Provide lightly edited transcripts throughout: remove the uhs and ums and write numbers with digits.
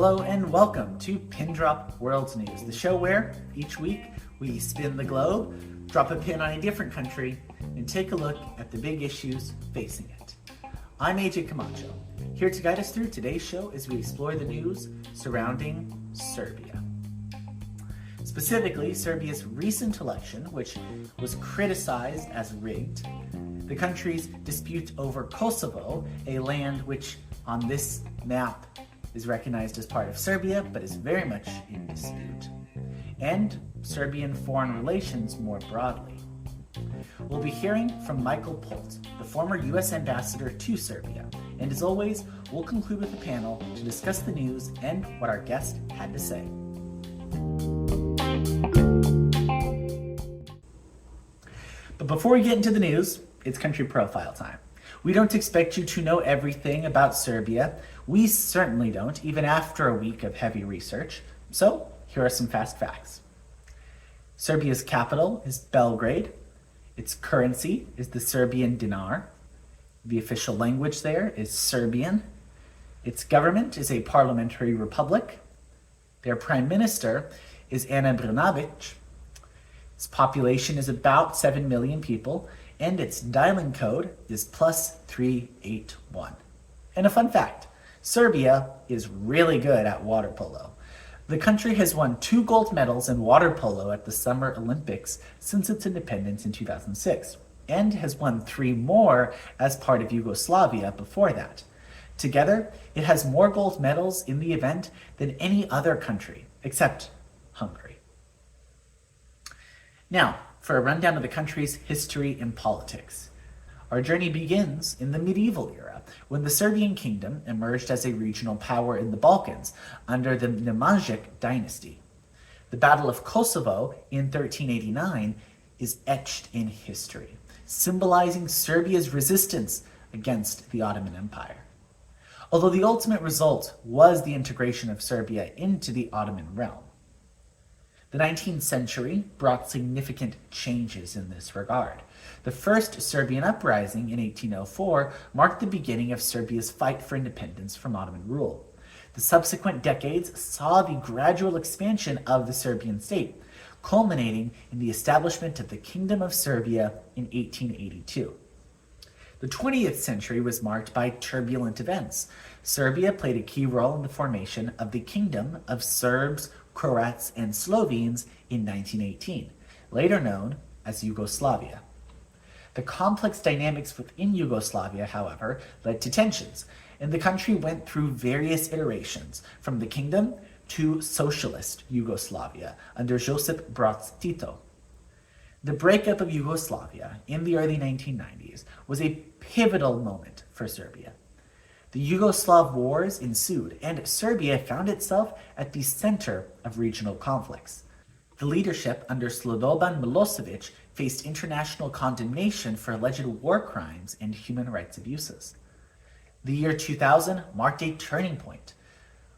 Hello and welcome to PINDROP World News, the show where each week we spin the globe, drop a pin on a different country, and take a look at the big issues facing it. I'm AJ Camacho, here to guide us through today's show as we explore the news surrounding Serbia. Specifically, Serbia's recent election, which was criticized as rigged, the country's dispute over Kosovo, a land which on this map is recognized as part of Serbia, but is very much in dispute, and Serbian foreign relations more broadly. We'll be hearing from Michael Polt, the former U.S. ambassador to Serbia, and as always, we'll conclude with a panel to discuss the news and what our guest had to say. But before we get into the news, it's country profile time. We don't expect you to know everything about Serbia. We certainly don't, even after a week of heavy research. So, here are some fast facts. Serbia's capital is Belgrade. Its currency is the Serbian dinar. The official language there is Serbian. Its government is a parliamentary republic. Their prime minister is Ana Brnabić. Its population is about 7 million people, and its dialing code is +381. And a fun fact, Serbia is really good at water polo. The country has won 2 gold medals in water polo at the Summer Olympics since its independence in 2006, and has won 3 more as part of Yugoslavia before that. Together, it has more gold medals in the event than any other country, except Hungary. Now, for a rundown of the country's history and politics. Our journey begins in the medieval era, when the Serbian kingdom emerged as a regional power in the Balkans under the Nemanjic dynasty. The Battle of Kosovo in 1389 is etched in history, symbolizing Serbia's resistance against the Ottoman Empire. Although the ultimate result was the integration of Serbia into the Ottoman realm. The 19th century brought significant changes in this regard. The first Serbian uprising in 1804 marked the beginning of Serbia's fight for independence from Ottoman rule. The subsequent decades saw the gradual expansion of the Serbian state, culminating in the establishment of the Kingdom of Serbia in 1882. The 20th century was marked by turbulent events. Serbia played a key role in the formation of the Kingdom of Serbs, Croats, and Slovenes in 1918, later known as Yugoslavia. The complex dynamics within Yugoslavia, however, led to tensions, and the country went through various iterations, from the kingdom to socialist Yugoslavia under Josip Broz Tito. The breakup of Yugoslavia in the early 1990s was a pivotal moment for Serbia. The Yugoslav wars ensued, and Serbia found itself at the center of regional conflicts. The leadership under Slobodan Milosevic faced international condemnation for alleged war crimes and human rights abuses. The year 2000 marked a turning point.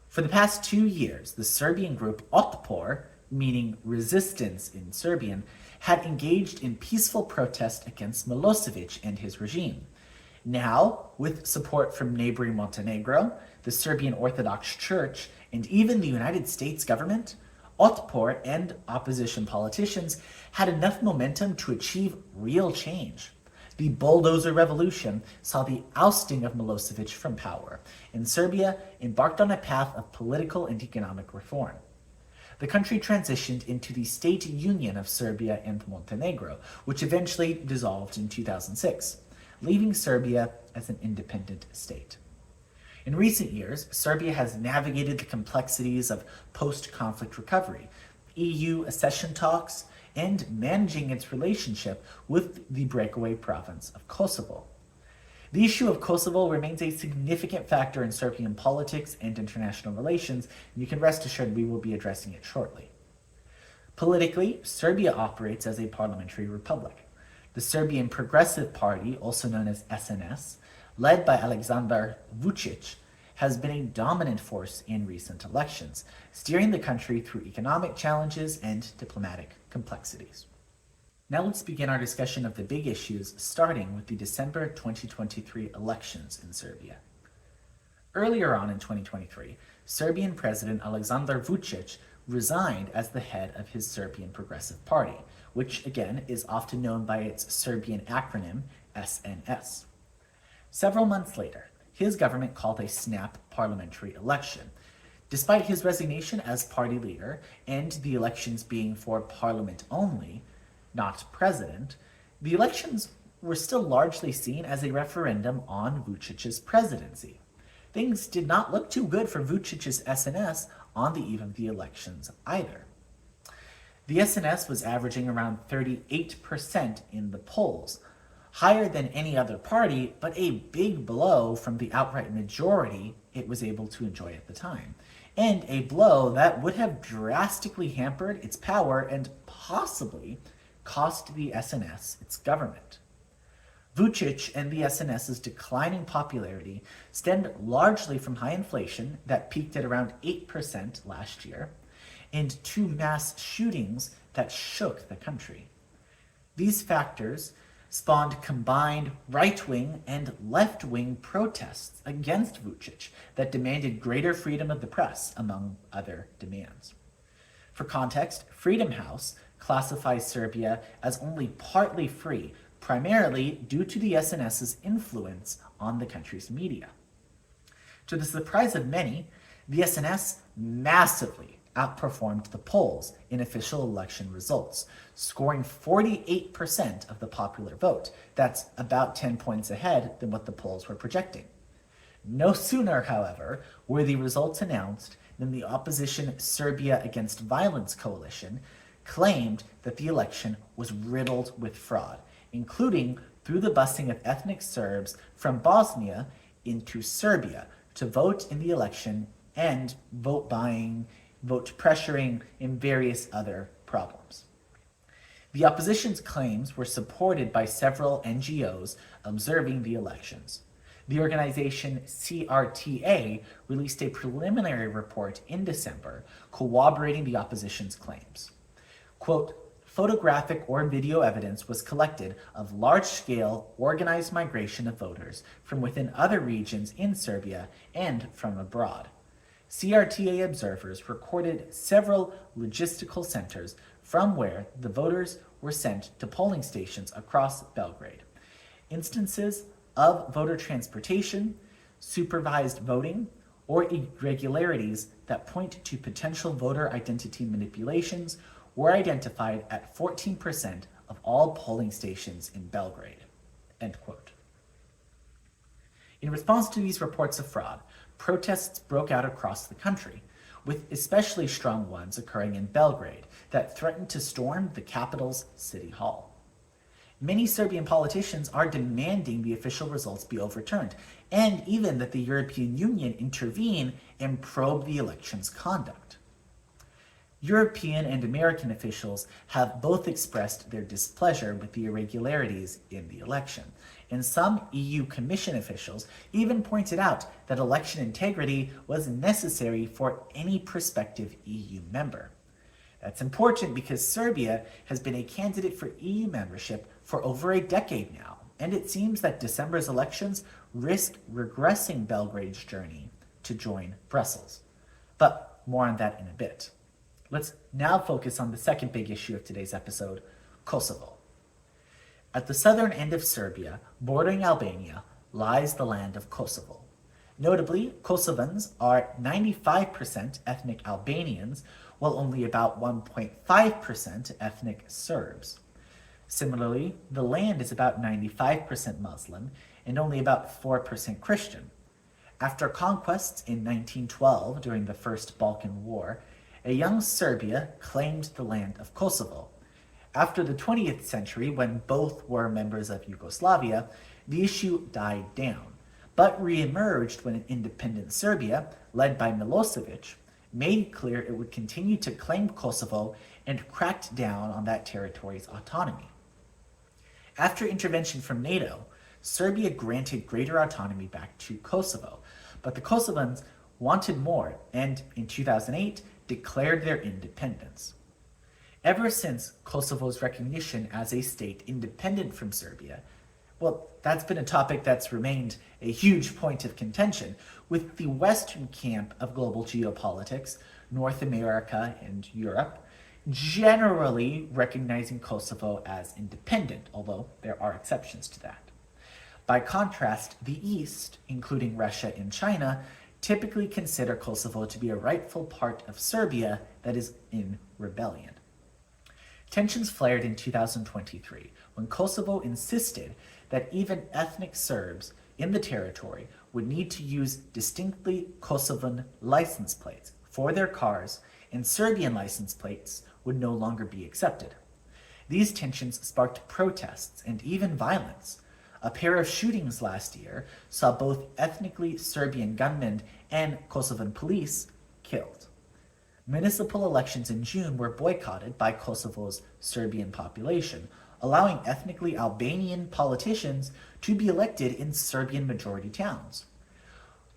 For the past 2 years, the Serbian group Otpor, meaning resistance in Serbian, had engaged in peaceful protest against Milosevic and his regime. Now, with support from neighboring Montenegro, the Serbian Orthodox Church, and even the United States government, Otpor and opposition politicians had enough momentum to achieve real change. The bulldozer revolution saw the ousting of Milosevic from power, and Serbia embarked on a path of political and economic reform. The country transitioned into the State Union of Serbia and Montenegro, which eventually dissolved in 2006. Leaving Serbia as an independent state. In recent years, Serbia has navigated the complexities of post-conflict recovery, EU accession talks, and managing its relationship with the breakaway province of Kosovo. The issue of Kosovo remains a significant factor in Serbian politics and international relations, and you can rest assured we will be addressing it shortly. Politically, Serbia operates as a parliamentary republic. The Serbian Progressive Party, also known as SNS, led by Aleksandar Vučić, has been a dominant force in recent elections, steering the country through economic challenges and diplomatic complexities. Now let's begin our discussion of the big issues, starting with the December 2023 elections in Serbia. Earlier on in 2023, Serbian President Aleksandar Vučić resigned as the head of his Serbian Progressive Party, which again is often known by its Serbian acronym SNS. Several months later, his government called a snap parliamentary election. Despite his resignation as party leader and the elections being for parliament only, not president, the elections were still largely seen as a referendum on Vučić's presidency. Things did not look too good for Vučić's SNS on the eve of the elections either. The SNS was averaging around 38% in the polls, higher than any other party, but a big blow from the outright majority it was able to enjoy at the time, and a blow that would have drastically hampered its power and possibly cost the SNS its government. Vučić and the SNS's declining popularity stemmed largely from high inflation that peaked at around 8% last year, and two mass shootings that shook the country. These factors spawned combined right-wing and left-wing protests against Vučić that demanded greater freedom of the press, among other demands. For context, Freedom House classifies Serbia as only partly free, primarily due to the SNS's influence on the country's media. To the surprise of many, the SNS massively outperformed the polls in official election results, scoring 48% of the popular vote. That's about 10 points ahead than what the polls were projecting. No sooner, however, were the results announced than the opposition Serbia Against Violence coalition claimed that the election was riddled with fraud, including through the busing of ethnic Serbs from Bosnia into Serbia to vote in the election and vote buying, vote pressuring, and various other problems. The opposition's claims were supported by several NGOs observing the elections. The organization CRTA released a preliminary report in December corroborating the opposition's claims. Quote, photographic or video evidence was collected of large-scale organized migration of voters from within other regions in Serbia and from abroad. CRTA observers recorded several logistical centers from where the voters were sent to polling stations across Belgrade. Instances of voter transportation, supervised voting, or irregularities that point to potential voter identity manipulations were identified at 14% of all polling stations in Belgrade. End quote. In response to these reports of fraud, protests broke out across the country, with especially strong ones occurring in Belgrade that threatened to storm the capital's city hall. Many Serbian politicians are demanding the official results be overturned, and even that the European Union intervene and probe the election's conduct. European and American officials have both expressed their displeasure with the irregularities in the election, and some EU Commission officials even pointed out that election integrity was necessary for any prospective EU member. That's important because Serbia has been a candidate for EU membership for over a decade now, and it seems that December's elections risk regressing Belgrade's journey to join Brussels. But more on that in a bit. Let's now focus on the second big issue of today's episode, Kosovo. At the southern end of Serbia, bordering Albania, lies the land of Kosovo. Notably, Kosovans are 95% ethnic Albanians, while only about 1.5% ethnic Serbs. Similarly, the land is about 95% Muslim and only about 4% Christian. After conquests in 1912 during the First Balkan War, a young Serbia claimed the land of Kosovo. After the 20th century, when both were members of Yugoslavia, the issue died down, but re-emerged when an independent Serbia, led by Milosevic, made clear it would continue to claim Kosovo and cracked down on that territory's autonomy. After intervention from NATO, Serbia granted greater autonomy back to Kosovo, but the Kosovans wanted more and, in 2008, declared their independence. Ever since Kosovo's recognition as a state independent from Serbia, Well, that's been a topic that's remained a huge point of contention, with the Western camp of global geopolitics, North America and Europe, generally recognizing Kosovo as independent, although there are exceptions to that. By contrast, the East, including Russia and China, typically consider Kosovo to be a rightful part of Serbia that is in rebellion. Tensions flared in 2023 when Kosovo insisted that even ethnic Serbs in the territory would need to use distinctly Kosovan license plates for their cars, and Serbian license plates would no longer be accepted. These tensions sparked protests and even violence. A pair of shootings last year saw both ethnically Serbian gunmen and Kosovan police killed. Municipal elections in June were boycotted by Kosovo's Serbian population, allowing ethnically Albanian politicians to be elected in Serbian majority towns.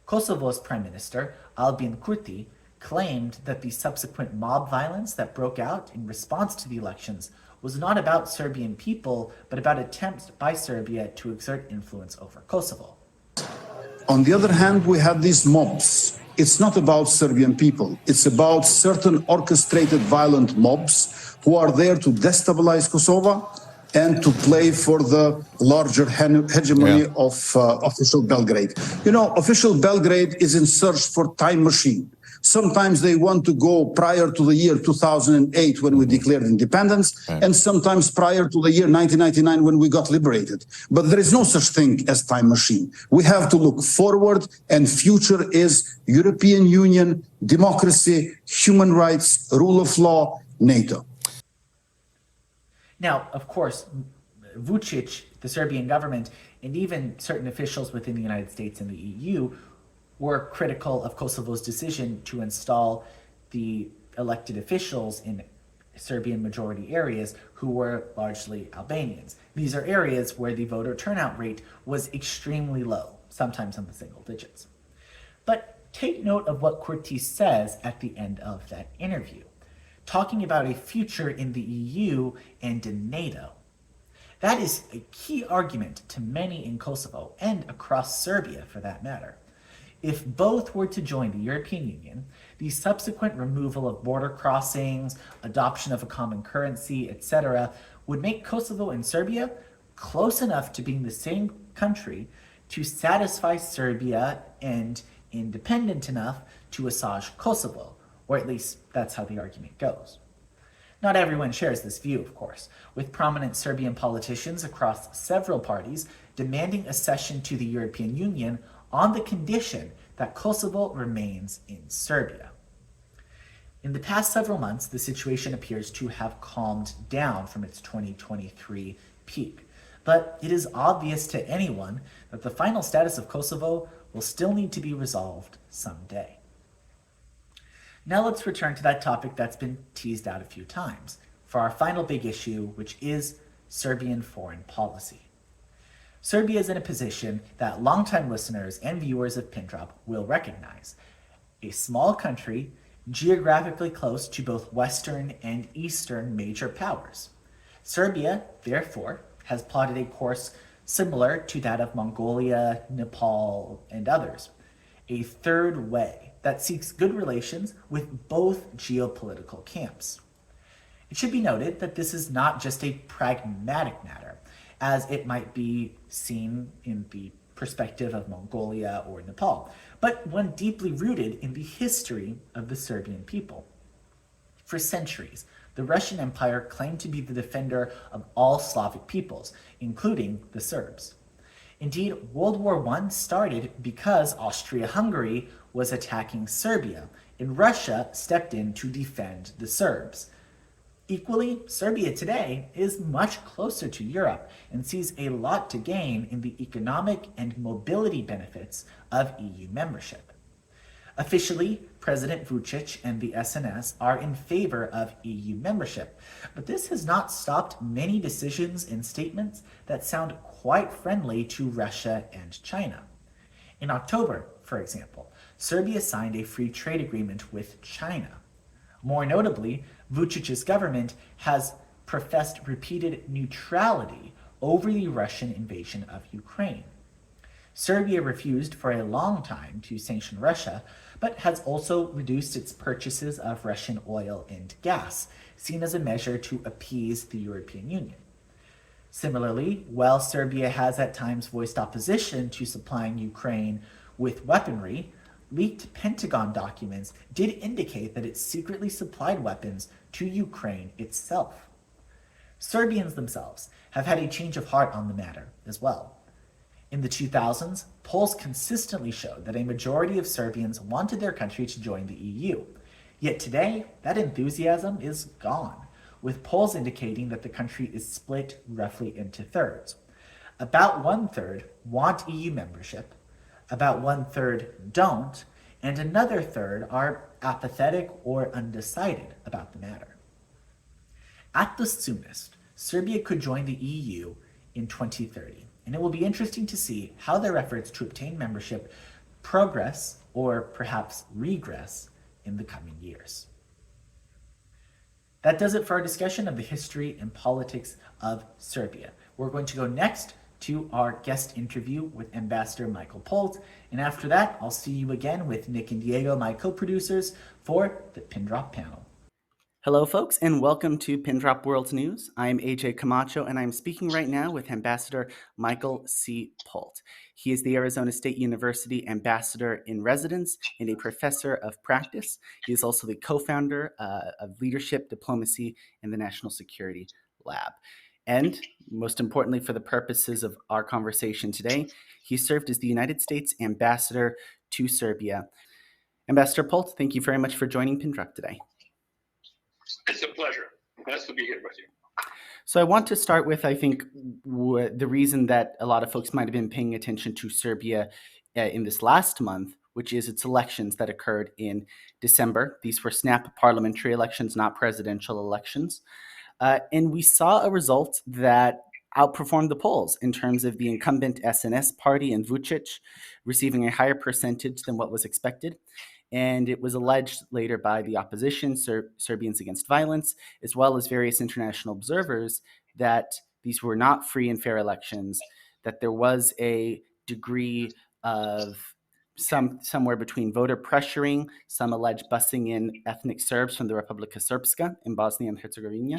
Kosovo's Prime Minister, Albin Kurti, claimed that the subsequent mob violence that broke out in response to the elections was not about Serbian people, but about attempts by Serbia to exert influence over Kosovo. On the other hand, we have these mobs. It's not about Serbian people. It's about certain orchestrated violent mobs who are there to destabilize Kosovo and to play for the larger hegemony of official Belgrade. You know, official Belgrade is in search for time machine. Sometimes they want to go prior to the year 2008 when we declared independence, and sometimes prior to the year 1999 when we got liberated. But there is no such thing as time machine. We have to look forward, and future is European Union, democracy, human rights, rule of law, NATO. Now, of course, Vučić, the Serbian government, and even certain officials within the United States and the EU were critical of Kosovo's decision to install the elected officials in Serbian majority areas who were largely Albanians. These are areas where the voter turnout rate was extremely low, sometimes in the single digits. But take note of what Kurti says at the end of that interview, talking about a future in the EU and in NATO. That is a key argument to many in Kosovo and across Serbia for that matter. If both were to join the European Union, the subsequent removal of border crossings, adoption of a common currency, etc., would make Kosovo and Serbia close enough to being the same country to satisfy Serbia and independent enough to assuage Kosovo, or at least that's how the argument goes. Not everyone shares this view, of course, with prominent Serbian politicians across several parties demanding accession to the European Union on the condition that Kosovo remains in Serbia. In the past several months, the situation appears to have calmed down from its 2023 peak, but it is obvious to anyone that the final status of Kosovo will still need to be resolved someday. Now let's return to that topic that's been teased out a few times, for our final big issue, which is Serbian foreign policy. Serbia is in a position that longtime listeners and viewers of PINDROP will recognize. A small country, geographically close to both Western and Eastern major powers. Serbia, therefore, has plotted a course similar to that of Mongolia, Nepal, and others. A third way that seeks good relations with both geopolitical camps. It should be noted that this is not just a pragmatic matter, as it might be seen in the perspective of Mongolia or Nepal, but one deeply rooted in the history of the Serbian people. For centuries, the Russian Empire claimed to be the defender of all Slavic peoples, including the Serbs. Indeed, World War I started because Austria-Hungary was attacking Serbia, and Russia stepped in to defend the Serbs. Equally, Serbia today is much closer to Europe and sees a lot to gain in the economic and mobility benefits of EU membership. Officially, President Vučić and the SNS are in favor of EU membership, but this has not stopped many decisions and statements that sound quite friendly to Russia and China. In October, for example, Serbia signed a free trade agreement with China. More notably, Vučić's government has professed repeated neutrality over the Russian invasion of Ukraine. Serbia refused for a long time to sanction Russia, but has also reduced its purchases of Russian oil and gas, seen as a measure to appease the European Union. Similarly, while Serbia has at times voiced opposition to supplying Ukraine with weaponry, leaked Pentagon documents did indicate that it secretly supplied weapons to Ukraine itself. Serbians themselves have had a change of heart on the matter as well. In the 2000s, polls consistently showed that a majority of Serbians wanted their country to join the EU. Yet today, that enthusiasm is gone, with polls indicating that the country is split roughly into thirds. About one-third want EU membership, about one-third don't, and another third are apathetic or undecided about the matter. At the soonest, Serbia could join the EU in 2030, and it will be interesting to see how their efforts to obtain membership progress or perhaps regress in the coming years. That does it for our discussion of the history and politics of Serbia. We're going to go next to our guest interview with Ambassador Michael Polt, and after that, I'll see you again with Nick and Diego, my co-producers, for the PINDROP panel. Hello, folks, and welcome to PINDROP World News. I'm AJ Camacho, and I'm speaking right now with Ambassador Michael C. Polt. He is the Arizona State University Ambassador in Residence and a professor of practice. He is also the co-founder of Leadership Diplomacy in the National Security Lab. And most importantly, for the purposes of our conversation today, he served as the United States Ambassador to Serbia. Ambassador Polt, thank you very much for joining PINDROP today. It's a pleasure. Nice to be here with you. So I want to start with, I think, the reason that a lot of folks might have been paying attention to Serbia in this last month, which is its elections that occurred in December. These were snap parliamentary elections, not presidential elections. And we saw a result that outperformed the polls in terms of the incumbent SNS party and Vučić receiving a higher percentage than what was expected. And it was alleged later by the opposition, Serbians Against Violence, as well as various international observers, that these were not free and fair elections, that there was a degree of somewhere between voter pressuring, some alleged busing in ethnic Serbs from the Republika Srpska in Bosnia and Herzegovina.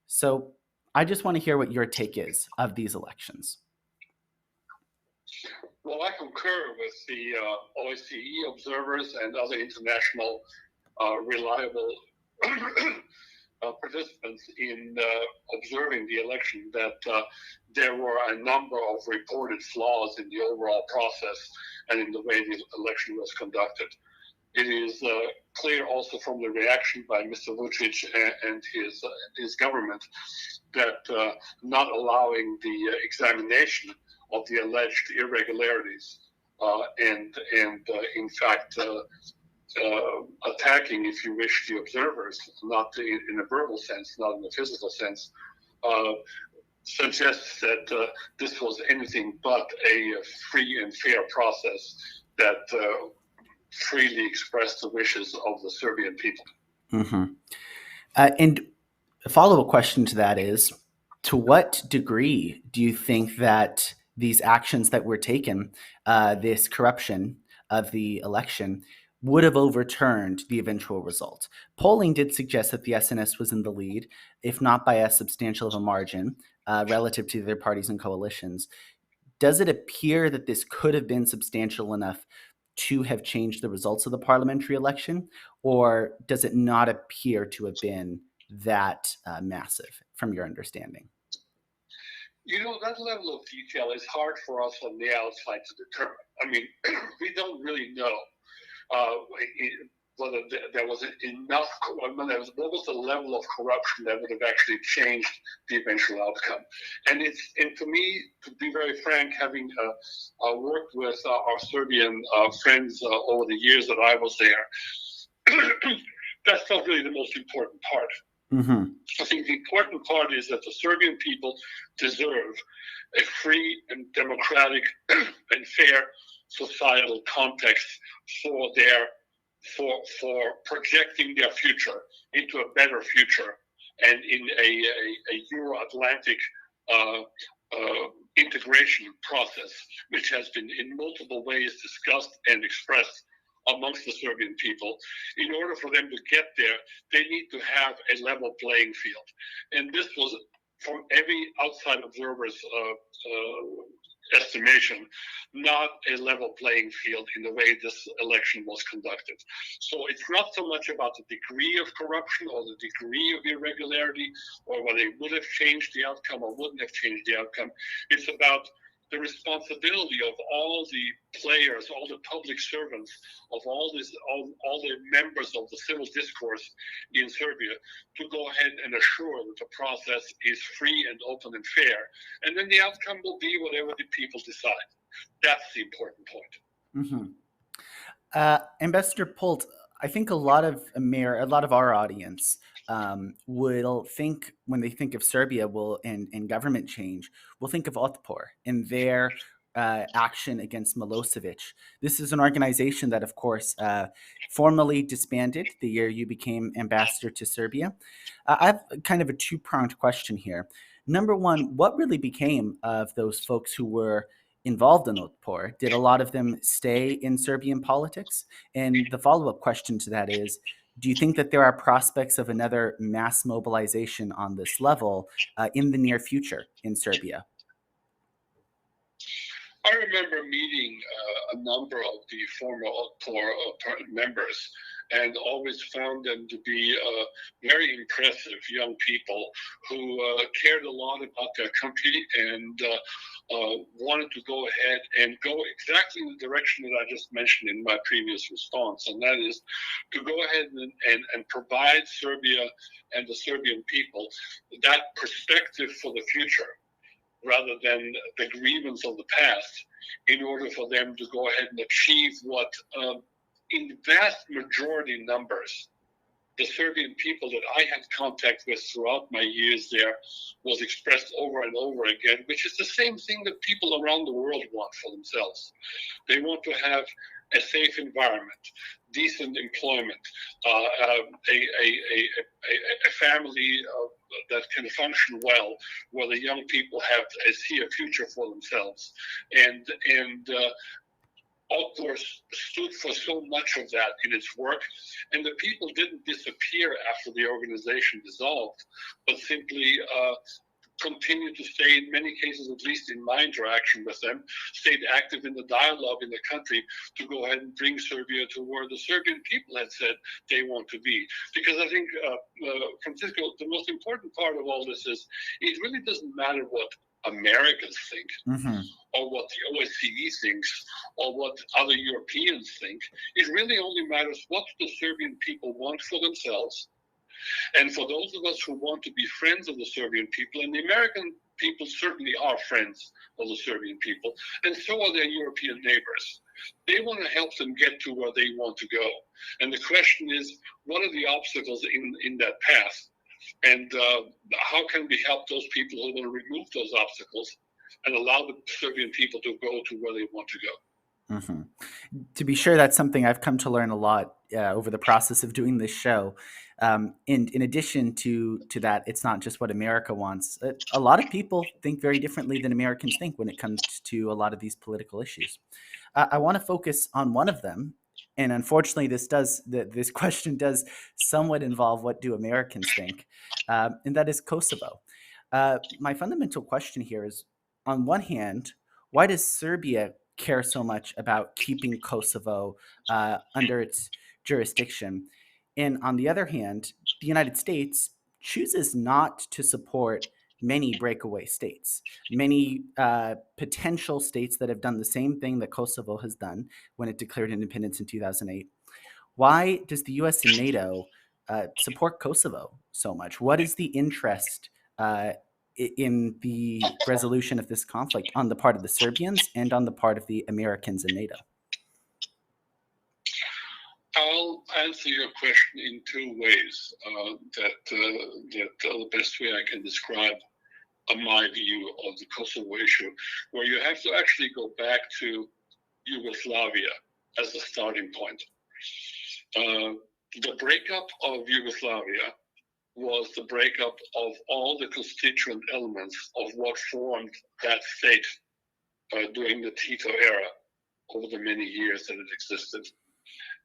So I just want to hear what your take is of these elections. Well, I concur with the OSCE observers and other international reliable participants in observing the election that there were a number of reported flaws in the overall process and in the way the election was conducted. It is clear also from the reaction by Mr. Vučić and his government that not allowing the examination of the alleged irregularities and in fact attacking, if you wish, the observers, not in a verbal sense, not in a physical sense, suggests that this was anything but a free and fair process that freely expressed the wishes of the Serbian people. Mm-hmm. And a follow-up question to that is, to what degree do you think that these actions that were taken, this corruption of the election, would have overturned the eventual result? Polling did suggest that the SNS was in the lead, if not by as substantial of a margin relative to their parties and coalitions. Does it appear that this could have been substantial enough to have changed the results of the parliamentary election, or does it not appear to have been that massive from your understanding? You know, that level of detail is hard for us on the outside to determine. I mean, we don't really know whether there was enough, what was the level of corruption that would have actually changed the eventual outcome. And to me, to be very frank, having worked with our Serbian friends over the years that I was there, that's not really the most important part. Mm-hmm. I think the important part is that the Serbian people deserve a free and democratic and fair societal context for projecting their future into a better future and in a Euro-Atlantic integration process, which has been in multiple ways discussed and expressed amongst the Serbian people. In order for them to get there, they need to have a level playing field. And this was, from every outside observer's estimation, not a level playing field in the way this election was conducted. So it's not so much about the degree of corruption or the degree of irregularity or whether it would have changed the outcome or wouldn't have changed the outcome. It's about the responsibility of all the players, all the public servants, of all the members of the civil discourse in Serbia to go ahead and assure that the process is free and open and fair. And then the outcome will be whatever the people decide. That's the important point. Ambassador Polt, I think a lot of our audience will think, when they think of Serbia and government change, will think of Otpor and their action against Milosevic. This is an organization that, of course, formally disbanded the year you became ambassador to Serbia. I have kind of a two-pronged question here. Number one, what really became of those folks who were involved in Otpor? Did a lot of them stay in Serbian politics? And the follow-up question to that is, do you think that there are prospects of another mass mobilization on this level in the near future in Serbia? I remember meeting a number of the former Otpor members and always found them to be very impressive young people who cared a lot about their country and wanted to go ahead and go exactly in the direction that I just mentioned in my previous response, and that is to go ahead and provide Serbia and the Serbian people that perspective for the future, rather than the grievance of the past, in order for them to go ahead and achieve what, in vast majority numbers, the Serbian people that I had contact with throughout my years there was expressed over and over again, which is the same thing that people around the world want for themselves. They want to have a safe environment, decent employment, a family that can function well, where the young people see a future for themselves. And Otpor stood for so much of that in its work, and the people didn't disappear after the organization dissolved, but simply continued to stay, in many cases, at least in my interaction with them, stayed active in the dialogue in the country to go ahead and bring Serbia to where the Serbian people had said they want to be. Because I think, Francisco, the most important part of all this is it really doesn't matter what Americans think, or what the OSCE thinks, or what other Europeans think. It really only matters what the Serbian people want for themselves. And for those of us who want to be friends of the Serbian people, and the American people certainly are friends of the Serbian people, and so are their European neighbors. They want to help them get to where they want to go. And the question is, what are the obstacles in that path? And how can we help those people who want to remove those obstacles and allow the Serbian people to go to where they want to go? To be sure, that's something I've come to learn a lot over the process of doing this show. In addition to that, it's not just what America wants. A lot of people think very differently than Americans think when it comes to a lot of these political issues. I want to focus on one of them. And unfortunately, this question does somewhat involve what do Americans think, and that is Kosovo. My fundamental question here is, on one hand, why does Serbia care so much about keeping Kosovo under its jurisdiction? And on the other hand, the United States chooses not to support many breakaway states, many potential states that have done the same thing that Kosovo has done when it declared independence in 2008. Why does the US and NATO support Kosovo so much? What is the interest in the resolution of this conflict on the part of the Serbians and on the part of the Americans and NATO? I'll answer your question in two ways that the best way I can describe my view of the Kosovo issue, where you have to actually go back to Yugoslavia as a starting point. The breakup of Yugoslavia was the breakup of all the constituent elements of what formed that state during the Tito era over the many years that it existed.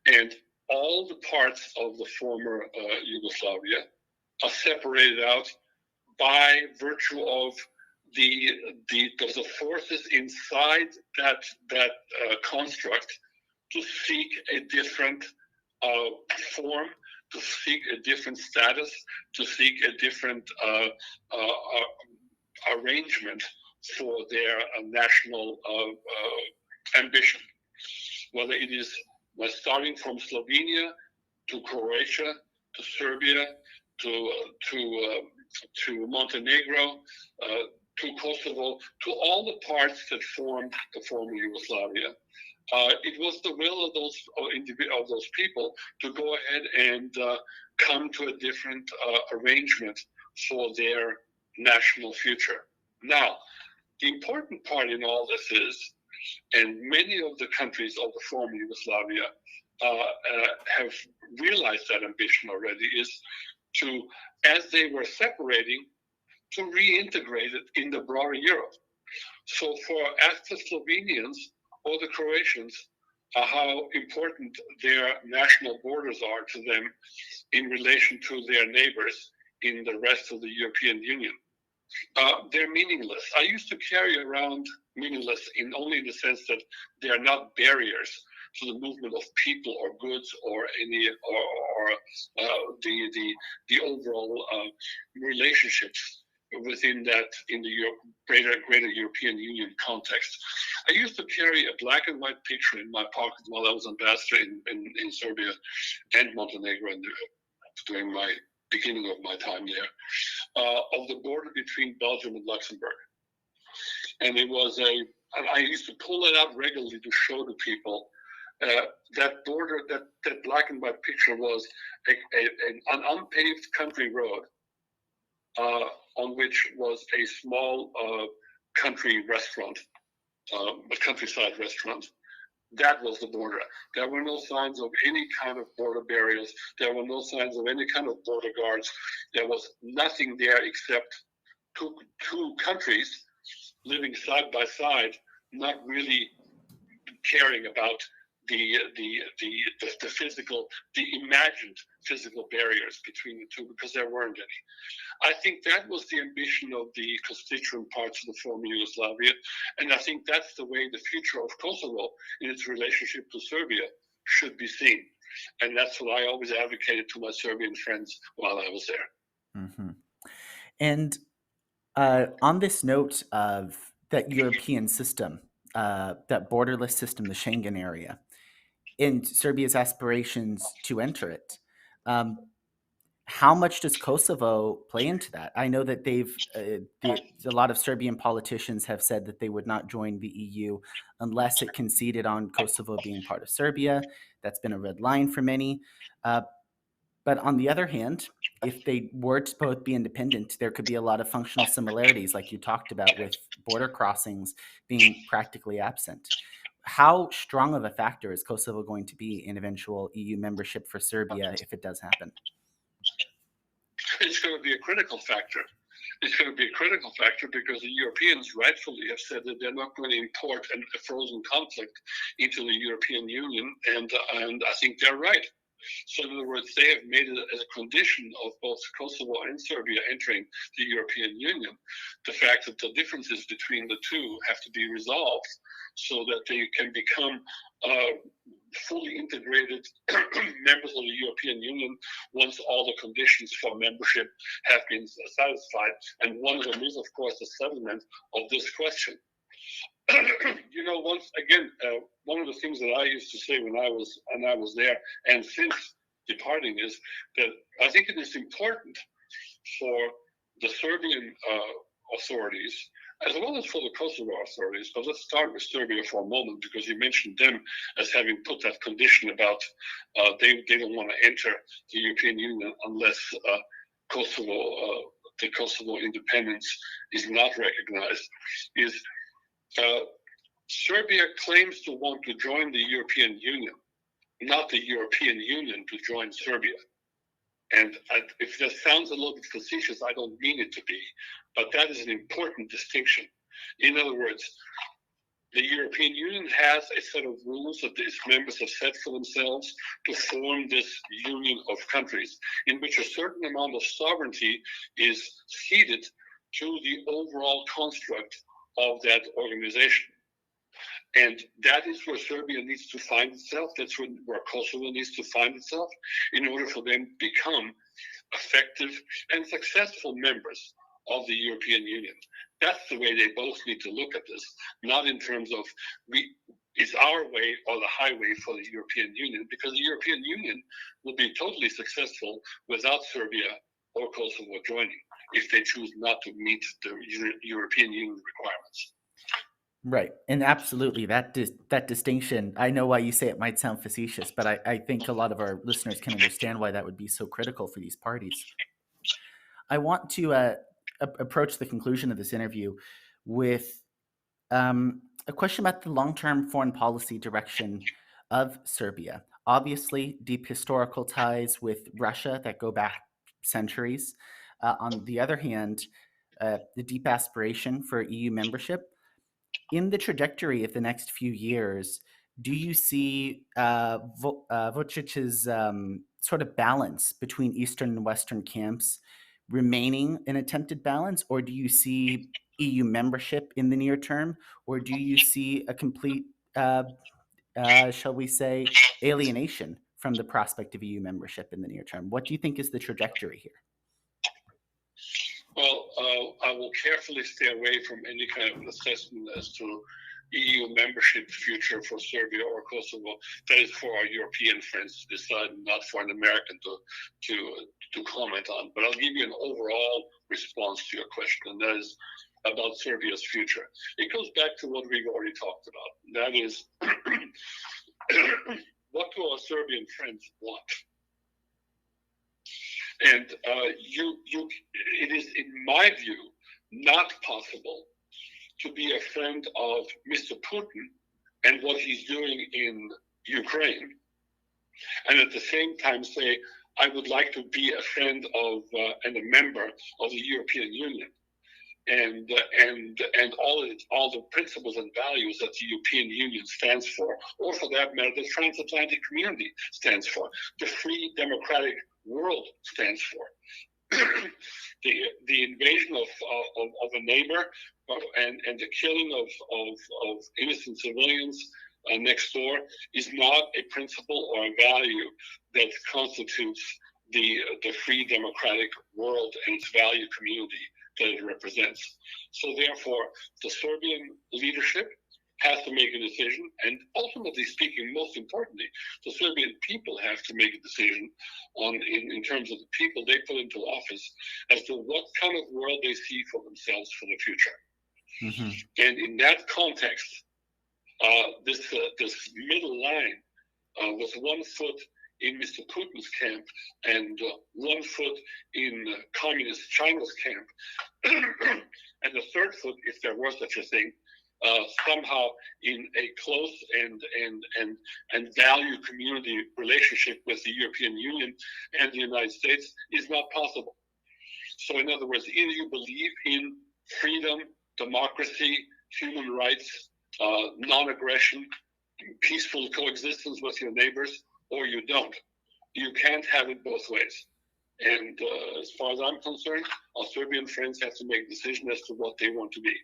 And all the parts of the former Yugoslavia are separated out by virtue of the forces inside that construct to seek a different form, to seek a different status, to seek a different arrangement for their national ambition. Whether it is starting from Slovenia to Croatia to Serbia to Montenegro to Kosovo, to all the parts that formed the former Yugoslavia. It was the will of those people to go ahead and come to a different arrangement for their national future. Now, the important part in all this is, and many of the countries of the former Yugoslavia have realized that ambition already, is to, as they were separating, to reintegrate it in the broader Europe. So ask the Slovenians or the Croatians how important their national borders are to them in relation to their neighbors in the rest of the European Union. They're meaningless. I used to carry around meaningless only in the sense that they are not barriers to the movement of people or goods or the overall relationships within that in the greater European Union context. I used to carry a black and white picture in my pocket while I was ambassador in Serbia and Montenegro during my beginning of my time there, of the border between Belgium and Luxembourg. And it was and I used to pull it out regularly to show to people that border, that black and white picture was an unpaved country road on which was a small country restaurant, a countryside restaurant. That was the border. There were no signs of any kind of border barriers. There were no signs of any kind of border guards. There was nothing there except two countries living side by side, not really caring about the physical, the imagined physical barriers between the two, because there weren't any. I think that was the ambition of the constituent parts of the former Yugoslavia, and I think that's the way the future of Kosovo in its relationship to Serbia should be seen. And that's what I always advocated to my Serbian friends while I was there. Mm-hmm. And on this note of that European system, that borderless system, the Schengen area, and Serbia's aspirations to enter it, how much does Kosovo play into that? I know that a lot of Serbian politicians have said that they would not join the EU unless it conceded on Kosovo being part of Serbia. That's been a red line for many. But on the other hand, if they were to both be independent, there could be a lot of functional similarities, like you talked about, with border crossings being practically absent. How strong of a factor is Kosovo going to be in eventual EU membership for Serbia if it does happen? It's going to be a critical factor. It's going to be a critical factor because the Europeans rightfully have said that they're not going to import a frozen conflict into the European Union, and I think they're right. So in other words, they have made it as a condition of both Kosovo and Serbia entering the European Union, the fact that the differences between the two have to be resolved so that they can become fully integrated members of the European Union once all the conditions for membership have been satisfied. And one of them is, of course, the settlement of this question. Once again, one of the things that I used to say when I was there, and since departing, is that I think it is important for the Serbian authorities, as well as for the Kosovo authorities, but let's start with Serbia for a moment, because you mentioned them as having put that condition about they don't want to enter the European Union unless the Kosovo independence is not recognized. Serbia claims to want to join the European Union, not the European Union to join Serbia. And if that sounds a little bit facetious, I don't mean it to be, but that is an important distinction. In other words, the European Union has a set of rules that its members have set for themselves to form this union of countries, in which a certain amount of sovereignty is ceded to the overall construct of that organization. And that is where Serbia needs to find itself. That's where Kosovo needs to find itself in order for them to become effective and successful members of the European Union. That's the way they both need to look at this, not in terms of it's our way or the highway for the European Union, because the European Union will be totally successful without Serbia or Kosovo joining if they choose not to meet the European Union requirements. Right. And absolutely that distinction, I know why you say it might sound facetious, but I think a lot of our listeners can understand why that would be so critical for these parties. I want to approach the conclusion of this interview with a question about the long-term foreign policy direction of Serbia. Obviously, deep historical ties with Russia that go back centuries. On the other hand, the deep aspiration for EU membership. In the trajectory of the next few years, do you see Vucic's sort of balance between Eastern and Western camps remaining an attempted balance, or do you see EU membership in the near term, or do you see a complete, shall we say, alienation from the prospect of EU membership in the near term? What do you think is the trajectory here? Well, I will carefully stay away from any kind of assessment as to EU membership future for Serbia or Kosovo. That is for our European friends to decide, not for an American to comment on. But I'll give you an overall response to your question, and that is about Serbia's future. It goes back to what we've already talked about. That is, what do our Serbian friends want? And it is, in my view, not possible to be a friend of Mr. Putin and what he's doing in Ukraine, and at the same time say, I would like to be a friend of and a member of the European Union, and all the principles and values that the European Union stands for, or for that matter, the transatlantic community stands for, the free democratic world stands for. The invasion of a neighbor and the killing of innocent civilians next door is not a principle or a value that constitutes the free democratic world and its value community that it represents. So therefore, the Serbian leadership has to make a decision, and ultimately speaking, most importantly, the Serbian people have to make a decision in terms of the people they put into office as to what kind of world they see for themselves for the future. Mm-hmm. And in that context, this middle line with 1 foot in Mr. Putin's camp and 1 foot in communist China's camp, and the third foot, if there was such a thing, somehow in a close and value community relationship with the European Union and the United States is not possible. So in other words, either you believe in freedom, democracy, human rights, non-aggression, peaceful coexistence with your neighbors, or you don't. You can't have it both ways. And as far as I'm concerned, our Serbian friends have to make a decision as to what they want to be.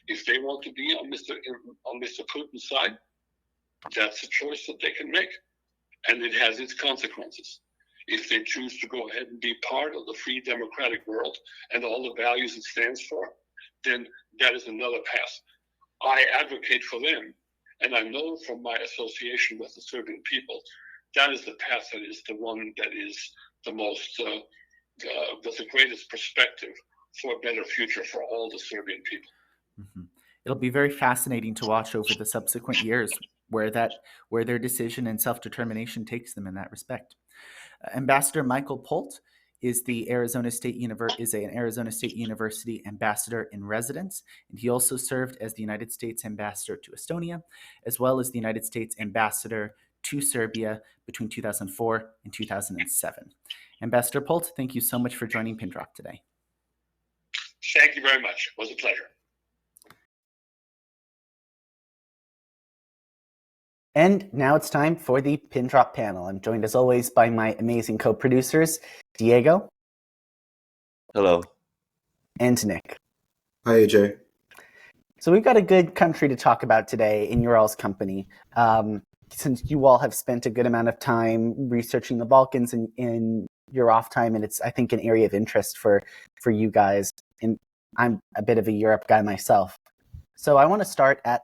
If they want to be on Mr. Putin's side, that's a choice that they can make, and it has its consequences. If they choose to go ahead and be part of the free democratic world and all the values it stands for, then that is another path. I advocate for them, and I know from my association with the Serbian people, that is the path that is the one that is the most, with the greatest perspective for a better future for all the Serbian people. Mm-hmm. It'll be very fascinating to watch over the subsequent years where their decision and self-determination takes them in that respect. Ambassador Michael Polt is an Arizona State University ambassador in residence, and he also served as the United States ambassador to Estonia, as well as the United States ambassador to Serbia between 2004 and 2007. Ambassador Polt, thank you so much for joining PINDROP today. Thank you very much. It was a pleasure. And now it's time for the PINDROP panel. I'm joined as always by my amazing co-producers, Diego. Hello. And Nick. Hi, AJ. So we've got a good country to talk about today in your all's company. Since you all have spent a good amount of time researching the Balkans in your off time, and it's, I think, an area of interest for you guys. And I'm a bit of a Europe guy myself. So I want to start at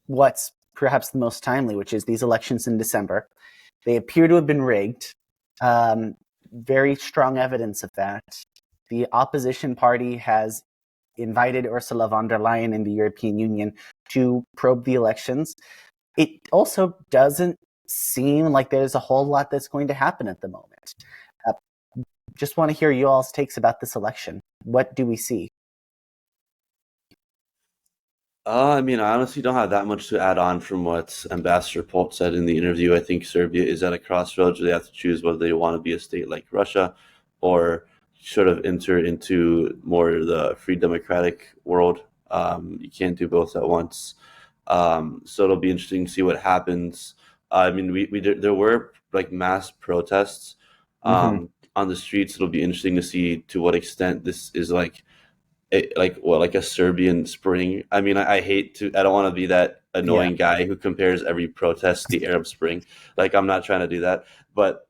what's perhaps the most timely, which is these elections in December. They appear to have been rigged. Very strong evidence of that. The opposition party has invited Ursula von der Leyen in the European Union to probe the elections. It also doesn't seem like there's a whole lot that's going to happen at the moment. Just want to hear you all's takes about this election. What do we see? I honestly don't have that much to add on from what Ambassador Polt said in the interview. I think Serbia is at a crossroads where they have to choose whether they want to be a state like Russia or sort of enter into more the free democratic world. You can't do both at once. So it'll be interesting to see what happens. There were like mass protests on the streets. It'll be interesting to see to what extent this is like a Serbian spring. I don't want to be that annoying guy who compares every protest to the Arab Spring. Like, I'm not trying to do that, but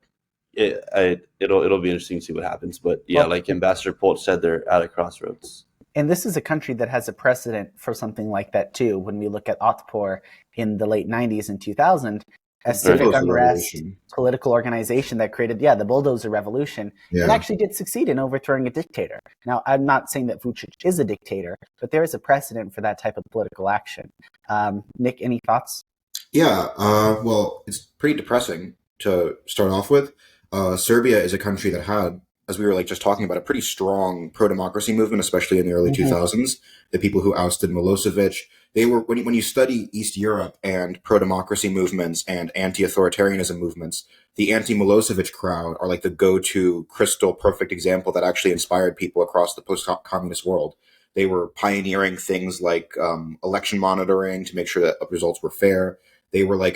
it'll be interesting to see what happens. But yeah, like Ambassador Polt said, they're at a crossroads. And this is a country that has a precedent for something like that too. When we look at Otpor in the late 90s and 2000, a civic unrest, political organization that created, the bulldozer revolution, and actually did succeed in overthrowing a dictator. Now, I'm not saying that Vučić is a dictator, but there is a precedent for that type of political action. Nick, any thoughts? Yeah, well, it's pretty depressing to start off with. Serbia is a country that had, as we were just talking about, a pretty strong pro-democracy movement, especially in the early 2000s. The people who ousted Milosevic, they were, when you study East Europe and pro-democracy movements and anti-authoritarianism movements, the anti-Milosevic crowd are like the go-to crystal perfect example that actually inspired people across the post-communist world. They were pioneering things like election monitoring to make sure that results were fair. They were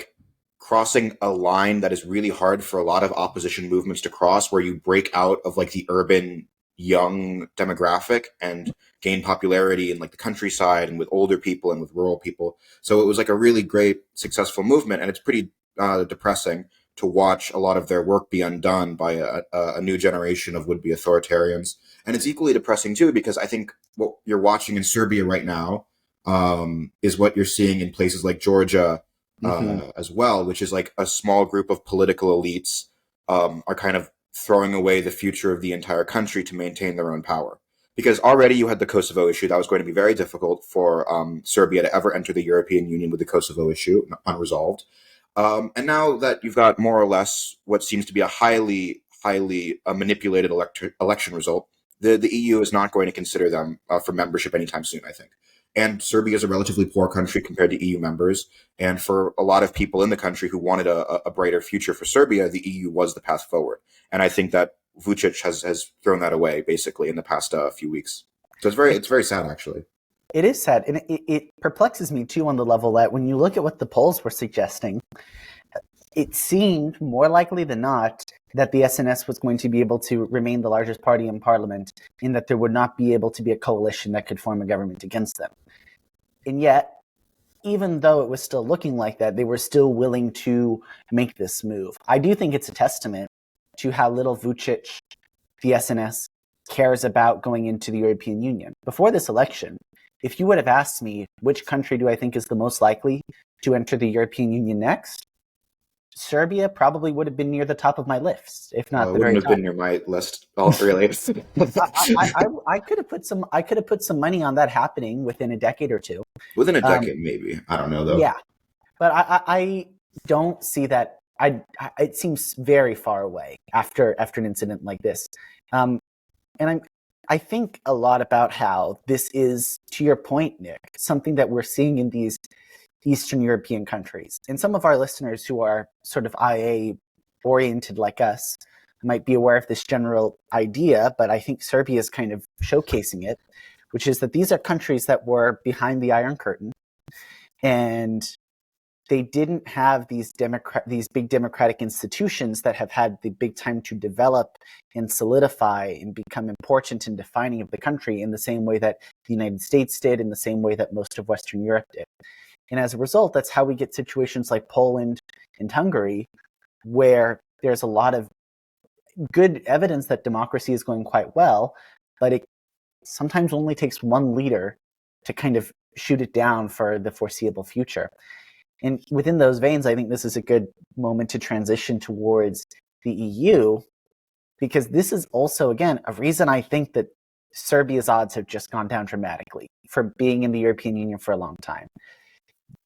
crossing a line that is really hard for a lot of opposition movements to cross, where you break out of the urban young demographic and gain popularity in the countryside and with older people and with rural people. So it was a really great, successful movement, and it's pretty depressing to watch a lot of their work be undone by a new generation of would-be authoritarians. And it's equally depressing too, because I think what you're watching in Serbia right now is what you're seeing in places like Georgia as well, which is a small group of political elites are kind of throwing away the future of the entire country to maintain their own power. Because already you had the Kosovo issue that was going to be very difficult for Serbia to ever enter the European Union with the Kosovo issue unresolved. And now that you've got more or less what seems to be a highly manipulated election result, the EU is not going to consider them for membership anytime soon, I think. And Serbia is a relatively poor country compared to EU members. And for a lot of people in the country who wanted a brighter future for Serbia, the EU was the path forward. And I think that Vučić has thrown that away basically in the past few weeks. So it's very sad, actually. It is sad. And it perplexes me too on the level that when you look at what the polls were suggesting, it seemed more likely than not that the SNS was going to be able to remain the largest party in parliament, in that there would not be able to be a coalition that could form a government against them. And yet, even though it was still looking like that, they were still willing to make this move. I do think it's a testament to how little Vučić, the SNS, cares about going into the European Union. Before this election, if you would have asked me which country do I think is the most likely to enter the European Union next, Serbia probably would have been near the top of my list, if not the very top. Wouldn't have been near my list, really. I could have put some money on that happening within a decade or two. Within a decade, maybe. I don't know, though. Yeah, but I don't see that. It seems very far away after an incident like this, and I think a lot about how this is, to your point, Nick, something that we're seeing in these Eastern European countries. And some of our listeners who are sort of IA oriented like us might be aware of this general idea, but I think Serbia is kind of showcasing it, which is that these are countries that were behind the Iron Curtain, and they didn't have these big democratic institutions that have had the big time to develop and solidify and become important in defining of the country in the same way that the United States did, in the same way that most of Western Europe did. And as a result, that's how we get situations like Poland and Hungary, where there's a lot of good evidence that democracy is going quite well, but it sometimes only takes one leader to kind of shoot it down for the foreseeable future. And within those veins, I think this is a good moment to transition towards the EU, because this is also, again, a reason I think that Serbia's odds have just gone down dramatically for being in the European Union for a long time.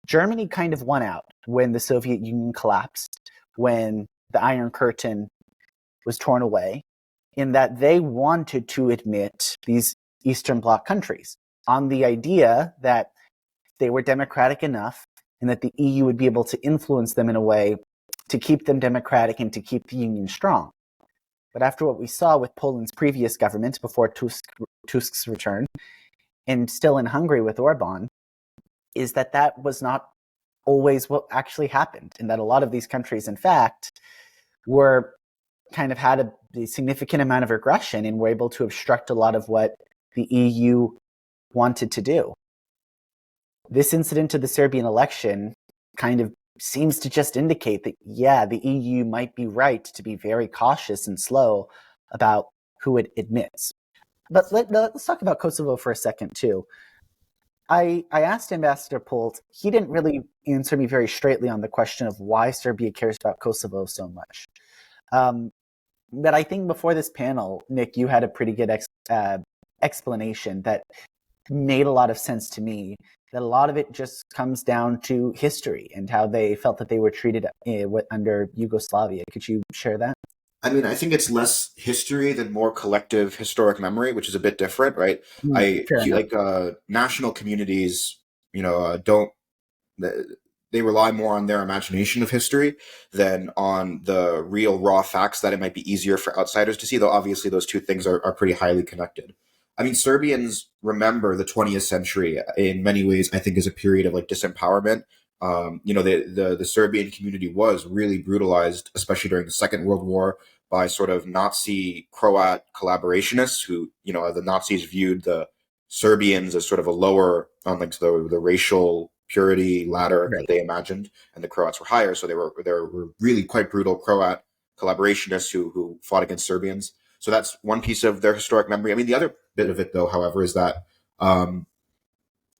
Germany kind of won out when the Soviet Union collapsed, when the Iron Curtain was torn away, in that they wanted to admit these Eastern Bloc countries on the idea that they were democratic enough and that the EU would be able to influence them in a way to keep them democratic and to keep the Union strong. But after what we saw with Poland's previous government before Tusk's return, and still in Hungary with Orban, is that that was not always what actually happened, and that a lot of these countries, in fact, were kind of had a significant amount of aggression and were able to obstruct a lot of what the EU wanted to do. This incident of the Serbian election kind of seems to just indicate that, yeah, the EU might be right to be very cautious and slow about who it admits. But let's talk about Kosovo for a second, too. I asked Ambassador Polt, he didn't really answer me very straightly on the question of why Serbia cares about Kosovo so much. But I think before this panel, Nick, you had a pretty good explanation that made a lot of sense to me, that a lot of it just comes down to history and how they felt that they were treated under Yugoslavia. Could you share that? I mean, I think it's less history than more collective historic memory, which is a bit different, right? National communities, don't they rely more on their imagination of history than on the real raw facts that it might be easier for outsiders to see, though obviously those two things are pretty highly connected. I mean, Serbians remember the 20th century in many ways, I think, as a period of like disempowerment. The Serbian community was really brutalized, especially during the Second World War, by sort of Nazi Croat collaborationists who, the Nazis viewed the Serbians as sort of a lower on like the racial purity ladder that they imagined, and the Croats were higher. So there were really quite brutal Croat collaborationists who fought against Serbians. So that's one piece of their historic memory. I mean, the other bit of it, though, however, is that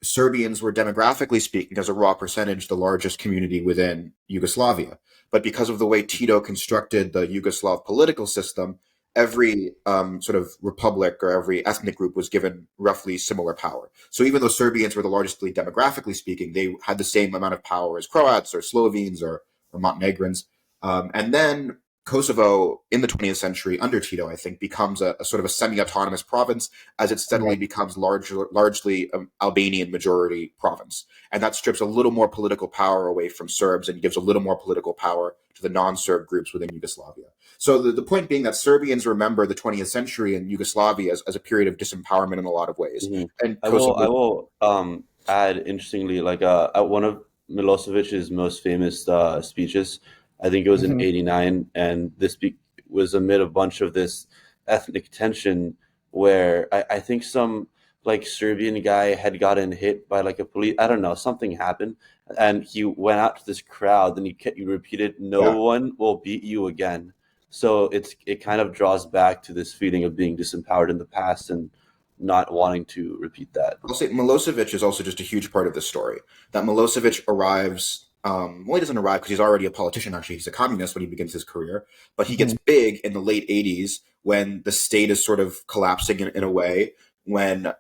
Serbians were, demographically speaking, as a raw percentage, the largest community within Yugoslavia. But because of the way Tito constructed the Yugoslav political system, every sort of republic or every ethnic group was given roughly similar power. So even though Serbians were the largest, demographically speaking, they had the same amount of power as Croats or Slovenes or Montenegrins. And then Kosovo in the 20th century under Tito, I think, becomes a sort of a semi-autonomous province as it steadily becomes largely Albanian majority province. And that strips a little more political power away from Serbs and gives a little more political power to the non-Serb groups within Yugoslavia. So the point being that Serbians remember the 20th century and Yugoslavia as a period of disempowerment in a lot of ways. Mm-hmm. And I will add, interestingly, like one of Milosevic's most famous speeches, I think it was in '89, and this was amid a bunch of this ethnic tension where I think some like Serbian guy had gotten hit by like a police, I don't know, something happened, and he went out to this crowd and he repeated, "No one will beat you again." So it kind of draws back to this feeling of being disempowered in the past and not wanting to repeat that. I'll say Milosevic is also just a huge part of this story. That Milosevic arrives. He doesn't arrive because he's already a politician. Actually, he's a communist when he begins his career. But he gets big in the late 80s when the state is sort of collapsing in a way, when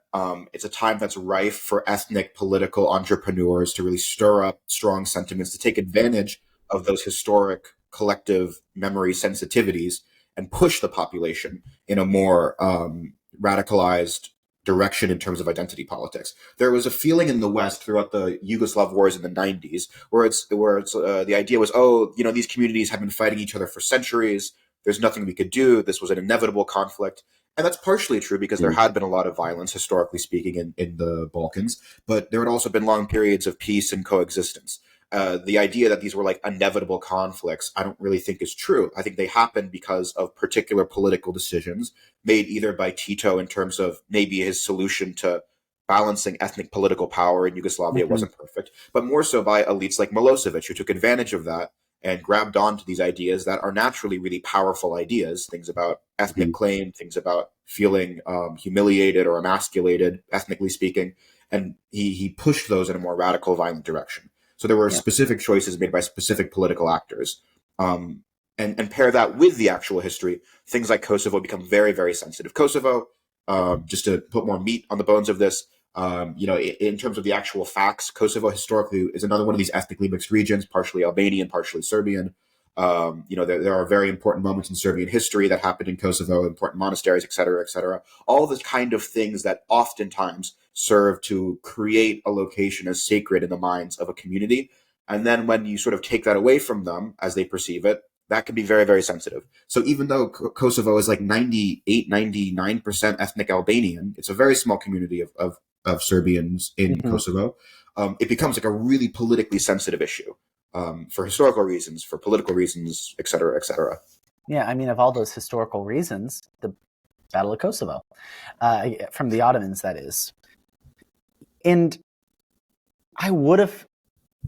it's a time that's rife for ethnic political entrepreneurs to really stir up strong sentiments, to take advantage of those historic collective memory sensitivities and push the population in a more radicalized direction in terms of identity politics. There was a feeling in the West throughout the Yugoslav wars in the 90s where the idea was, oh, these communities have been fighting each other for centuries. There's nothing we could do. This was an inevitable conflict. And that's partially true because there had been a lot of violence, historically speaking, in the Balkans, but there had also been long periods of peace and coexistence. The idea that these were like inevitable conflicts, I don't really think is true. I think they happened because of particular political decisions made either by Tito in terms of maybe his solution to balancing ethnic political power in Yugoslavia wasn't perfect, but more so by elites like Milosevic, who took advantage of that and grabbed onto these ideas that are naturally really powerful ideas, things about ethnic claim, things about feeling humiliated or emasculated, ethnically speaking, and he pushed those in a more radical, violent direction. So there were specific choices made by specific political actors. And pair that with the actual history, things like Kosovo become very, very sensitive. Kosovo, just to put more meat on the bones of this, in terms of the actual facts, Kosovo historically is another one of these ethnically mixed regions, partially Albanian, partially Serbian. There are very important moments in Serbian history that happened in Kosovo, important monasteries, et cetera, et cetera. All the kind of things that oftentimes serve to create a location as sacred in the minds of a community. And then when you sort of take that away from them as they perceive it, that can be very, very sensitive. So even though Kosovo is like 98, 99% ethnic Albanian, it's a very small community of Serbians in Kosovo. It becomes like a really politically sensitive issue for historical reasons, for political reasons, et cetera, et cetera. Yeah, I mean, of all those historical reasons, the Battle of Kosovo, from the Ottomans, that is. And I would have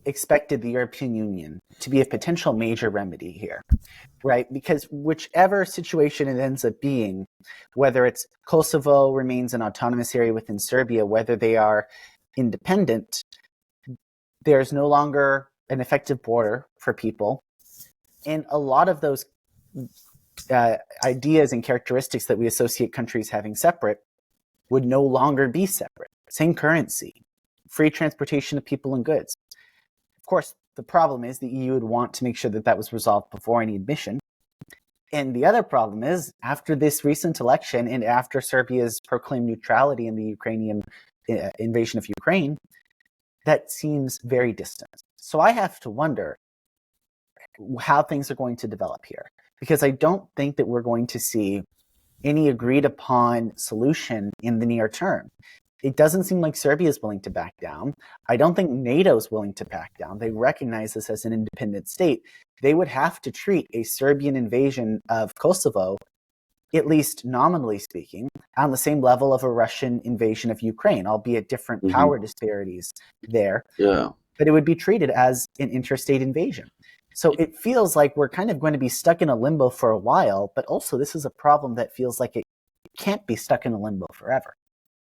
expected the European Union to be a potential major remedy here, right? Because whichever situation it ends up being, whether it's Kosovo remains an autonomous area within Serbia, whether they are independent, there's no longer an effective border for people. And a lot of those ideas and characteristics that we associate countries having separate would no longer be separate. Same currency, free transportation of people and goods. Of course, the problem is the EU would want to make sure that that was resolved before any admission. And the other problem is, after this recent election and after Serbia's proclaimed neutrality in the Ukrainian invasion of Ukraine, that seems very distant. So I have to wonder how things are going to develop here, because I don't think that we're going to see any agreed upon solution in the near term. It doesn't seem like Serbia is willing to back down. I don't think NATO is willing to back down. They recognize this as an independent state. They would have to treat a Serbian invasion of Kosovo, at least nominally speaking, on the same level of a Russian invasion of Ukraine, albeit different power disparities there. Yeah. But it would be treated as an interstate invasion. So it feels like we're kind of going to be stuck in a limbo for a while, but also this is a problem that feels like it can't be stuck in a limbo forever.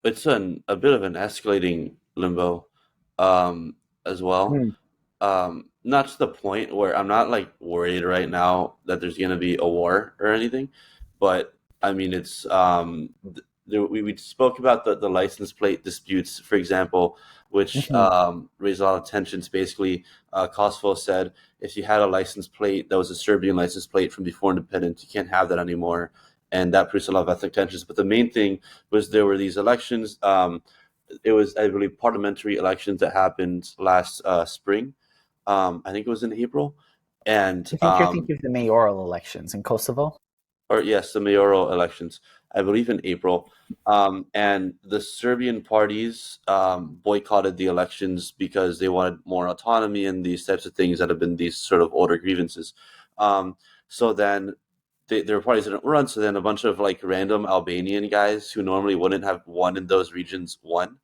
It's a bit of an escalating limbo as well. Not to the point where I'm not like worried right now that there's going to be a war or anything, but I mean, it's we spoke about the license plate disputes, for example, which raised a lot of tensions. Basically, Kosovo said if you had a license plate that was a Serbian license plate from before independence, you can't have that anymore. And that produced a lot of ethnic tensions. But the main thing was there were these elections. It was, I believe, parliamentary elections that happened last spring. I think it was in April. And I think you're thinking of the mayoral elections in Kosovo? Or yes, the mayoral elections, I believe in April. And the Serbian parties boycotted the elections because they wanted more autonomy and these types of things that have been these sort of older grievances. So then their parties didn't run, so then a bunch of like random Albanian guys who normally wouldn't have won in those regions won.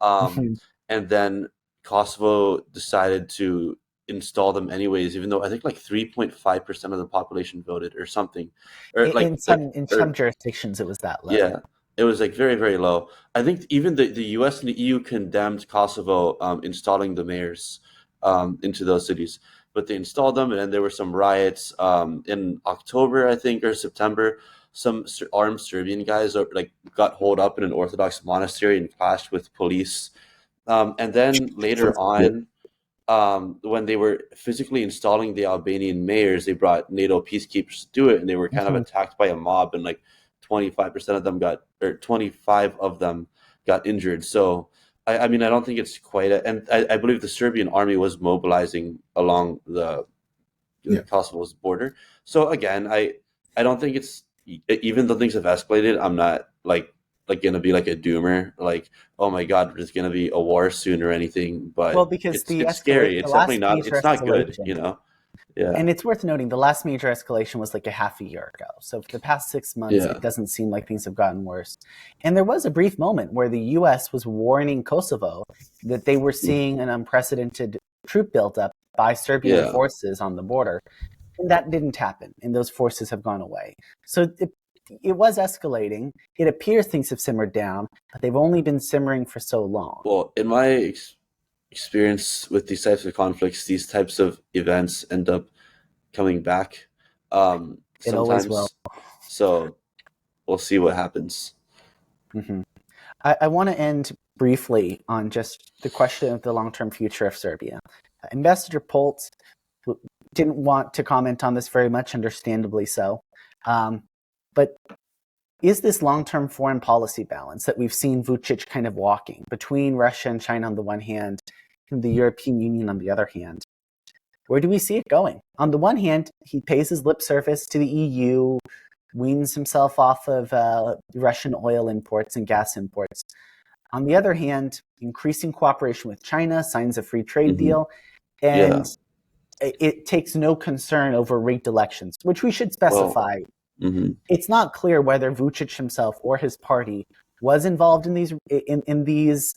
And then Kosovo decided to install them anyways, even though I think like 3.5% of the population voted or something. Or in some jurisdictions it was that low. Yeah, it was like very, very low. I think even the US and the EU condemned Kosovo installing the mayors into those cities. But they installed them, and then there were some riots in October, I think, or September. Some armed Serbian guys got holed up in an Orthodox monastery and clashed with police. And then later on, when they were physically installing the Albanian mayors, they brought NATO peacekeepers to do it, and they were kind of attacked by a mob, and like 25% of them 25 of them got injured. So I mean, I don't think it's quite and I believe the Serbian army was mobilizing along the Yeah. Kosovo's border. So again, I don't think it's, even though things have escalated, I'm not like gonna be like a doomer, like, oh my God, there's gonna be a war soon or anything. Well, But because it's scary. the It's definitely last not. major It's not good. escalation, Yeah. and it's worth noting, the last major escalation was like a half a year ago. So for the past 6 months, Yeah. it doesn't seem like things have gotten worse. And there was a brief moment where the U.S. was warning Kosovo that they were seeing an unprecedented troop buildup by Serbian Yeah. forces on the border. And that didn't happen, and those forces have gone away. So it was escalating. It appears things have simmered down, but they've only been simmering for so long. Well, in my experience with these types of conflicts, these types of events end up coming back It always will. sometimes. So we'll see what happens. Mm-hmm. I want to end briefly on just the question of the long-term future of Serbia. Ambassador Polt didn't want to comment on this very much, understandably so. But is this long-term foreign policy balance that we've seen Vučić kind of walking between Russia and China on the one hand, and the European Union on the other hand, where do we see it going? On the one hand, he pays his lip service to the EU, weans himself off of Russian oil imports and gas imports. On the other hand, increasing cooperation with China, signs a free trade deal, and it takes no concern over rigged elections, which we should specify. It's not clear whether Vučić himself or his party was involved in these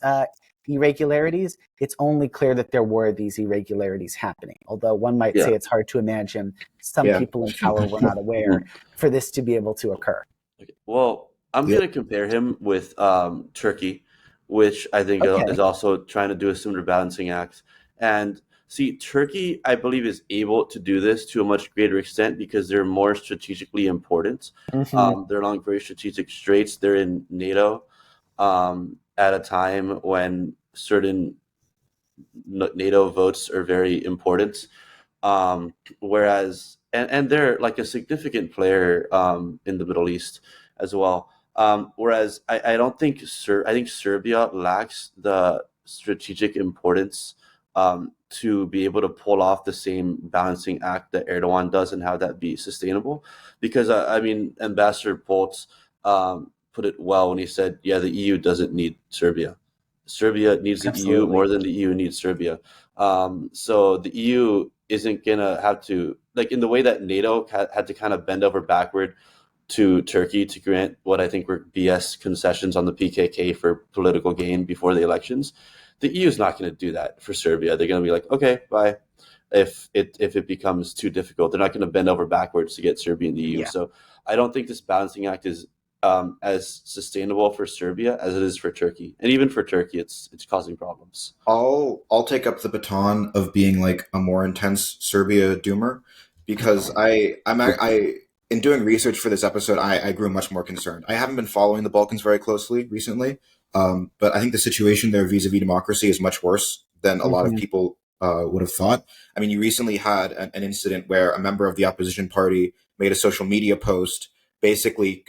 irregularities. It's only clear that there were these irregularities happening, although one might say it's hard to imagine some people in power were not aware for this to be able to occur. Okay. Well, I'm going to compare him with Turkey, which I think is also trying to do a similar balancing act. And see, Turkey, I believe, is able to do this to a much greater extent because they're more strategically important. They're along very strategic straits. They're in NATO at a time when certain NATO votes are very important. Whereas, and they're like a significant player in the Middle East as well. Whereas I don't think I think Serbia lacks the strategic importance to be able to pull off the same balancing act that Erdogan does and how that be sustainable. Because I mean, Ambassador Polt put it well when he said, "Yeah, the EU doesn't need Serbia. Serbia needs the EU more than the EU needs Serbia." So the EU isn't gonna have to, like, in the way that NATO had to kind of bend over backward to Turkey to grant what I think were BS concessions on the PKK for political gain before the elections. The EU is not going to do that for Serbia. They're going to be like, okay, bye. If it becomes too difficult, they're not going to bend over backwards to get Serbia in the EU. So I don't think this balancing act is as sustainable for Serbia as it is for Turkey, and even for Turkey, it's causing problems. I'll take up the baton of being like a more intense Serbia doomer, because I in doing research for this episode, I grew much more concerned. I haven't been following the Balkans very closely recently, but I think the situation there vis-a-vis democracy is much worse than a lot of people would have thought. I mean, you recently had an incident where a member of the opposition party made a social media post basically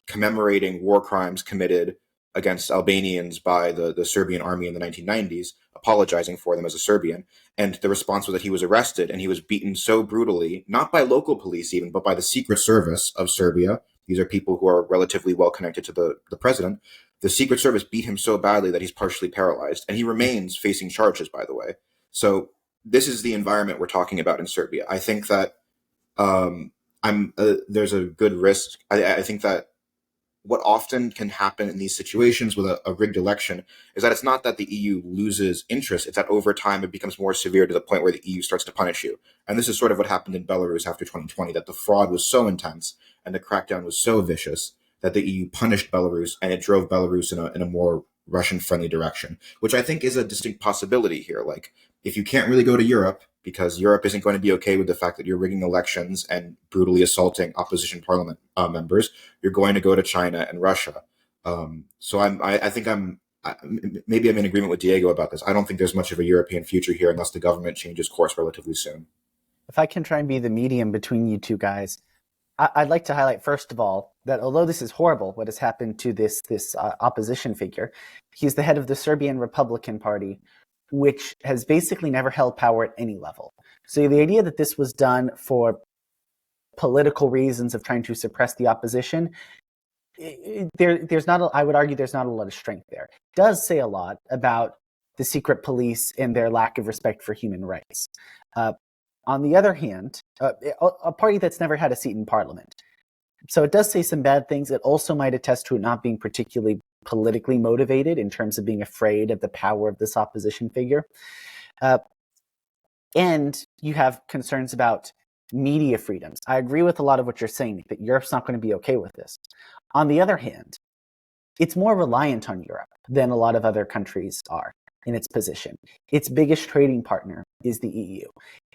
commemorating war crimes committed against Albanians by the Serbian army in the 1990s, apologizing for them as a Serbian. And the response was that he was arrested and he was beaten so brutally, not by local police even, but by the Secret Service of Serbia. These are people who are relatively well connected to the president. The Secret Service beat him so badly that he's partially paralyzed, and he remains facing charges, by the way. So this is the environment we're talking about in Serbia. I think that there's a good risk. I think that what often can happen in these situations with a rigged election is that it's not that the EU loses interest, it's that over time it becomes more severe to the point where the EU starts to punish you. And this is sort of what happened in Belarus after 2020, that the fraud was so intense and the crackdown was so vicious that the EU punished Belarus, and it drove Belarus in a more Russian-friendly direction, which I think is a distinct possibility here. Like, if you can't really go to Europe, because Europe isn't going to be okay with the fact that you're rigging elections and brutally assaulting opposition parliament members, you're going to go to China and Russia. So I think maybe I'm in agreement with Diego about this. I don't think there's much of a European future here unless the government changes course relatively soon. If I can try and be the medium between you two guys, I'd like to highlight, first of all, that although this is horrible, what has happened to this opposition figure, he's the head of the Serbian Republican Party, which has basically never held power at any level. So the idea that this was done for political reasons of trying to suppress the opposition, there's not. I would argue there's not a lot of strength there. It does say a lot about the secret police and their lack of respect for human rights. On the other hand, a party that's never had a seat in parliament. So it does say some bad things. It also might attest to it not being particularly politically motivated in terms of being afraid of the power of this opposition figure. And you have concerns about media freedoms. I agree with a lot of what you're saying, that Europe's not going to be okay with this. On the other hand, it's more reliant on Europe than a lot of other countries are in its position. Its biggest trading partner is the EU.